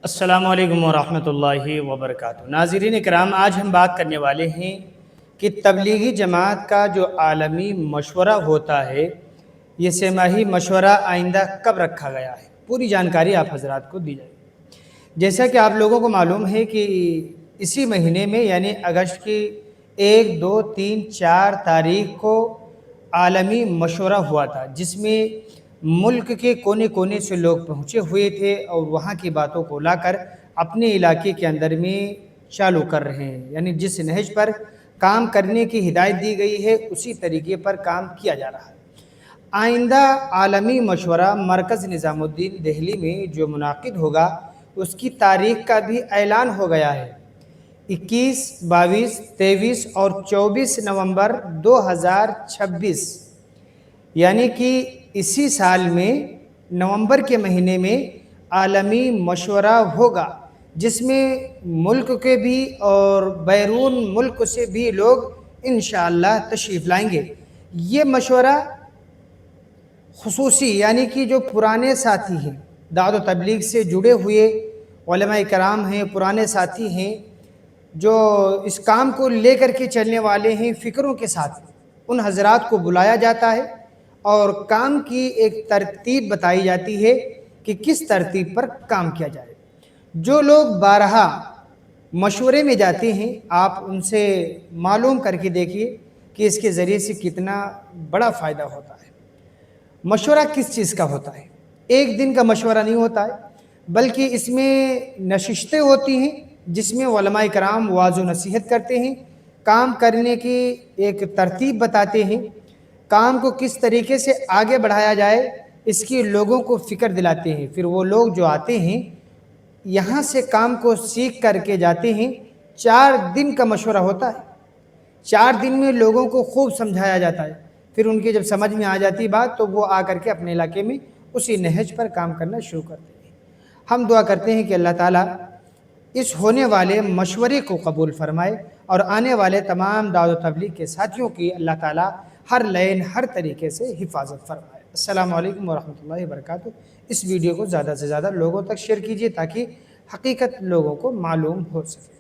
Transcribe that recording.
السلام علیکم ورحمۃ اللہ وبرکاتہ۔ ناظرین کرام، آج ہم بات کرنے والے ہیں کہ تبلیغی جماعت کا جو عالمی مشورہ ہوتا ہے، یہ سہ ماہی مشورہ آئندہ کب رکھا گیا ہے، پوری جانکاری آپ حضرات کو دی جائے گی۔ جیسا کہ آپ لوگوں کو معلوم ہے کہ اسی مہینے میں یعنی اگست کی 1، 2، 3، 4 تاریخ کو عالمی مشورہ ہوا تھا، جس میں ملک کے کونے کونے سے لوگ پہنچے ہوئے تھے اور وہاں کی باتوں کو لا کر اپنے علاقے کے اندر میں چالو کر رہے ہیں، یعنی جس نہج پر کام کرنے کی ہدایت دی گئی ہے اسی طریقے پر کام کیا جا رہا ہے۔ آئندہ عالمی مشورہ مرکز نظام الدین دہلی میں جو منعقد ہوگا، اس کی تاریخ کا بھی اعلان ہو گیا ہے۔ 21، 22، 23 اور 24 نومبر 2026 یعنی کہ اسی سال میں نومبر کے مہینے میں عالمی مشورہ ہوگا، جس میں ملک کے بھی اور بیرون ملک سے بھی لوگ انشاءاللہ تشریف لائیں گے۔ یہ مشورہ خصوصی یعنی کہ جو پرانے ساتھی ہیں، دعوت و تبلیغ سے جڑے ہوئے علماء کرام ہیں، پرانے ساتھی ہیں، جو اس کام کو لے کر کے چلنے والے ہیں فکروں کے ساتھ، ان حضرات کو بلایا جاتا ہے اور کام کی ایک ترتیب بتائی جاتی ہے کہ کس ترتیب پر کام کیا جائے۔ جو لوگ بارہا مشورے میں جاتے ہیں، آپ ان سے معلوم کر کے دیکھیے کہ اس کے ذریعے سے کتنا بڑا فائدہ ہوتا ہے۔ مشورہ کس چیز کا ہوتا ہے؟ ایک دن کا مشورہ نہیں ہوتا ہے، بلکہ اس میں نشستیں ہوتی ہیں جس میں علماء کرام وعظ و نصیحت کرتے ہیں، کام کرنے کی ایک ترتیب بتاتے ہیں، کام کو کس طریقے سے آگے بڑھایا جائے اس کی لوگوں کو فکر دلاتے ہیں۔ پھر وہ لوگ جو آتے ہیں یہاں سے کام کو سیکھ کر کے جاتے ہیں۔ 4 دن کا مشورہ ہوتا ہے، 4 دن میں لوگوں کو خوب سمجھایا جاتا ہے۔ پھر ان کے جب سمجھ میں آ جاتی بات تو وہ آ کر کے اپنے علاقے میں اسی نہج پر کام کرنا شروع کرتے ہیں۔ ہم دعا کرتے ہیں کہ اللہ تعالیٰ اس ہونے والے مشورے کو قبول فرمائے اور آنے والے تمام دعوت و تبلیغ کے ساتھیوں کی اللہ تعالیٰ ہر لین ہر طریقے سے حفاظت فرمائے۔ السلام علیکم ورحمۃ اللہ وبرکاتہ۔ اس ویڈیو کو زیادہ سے زیادہ لوگوں تک شیئر کیجیے تاکہ حقیقت لوگوں کو معلوم ہو سکے۔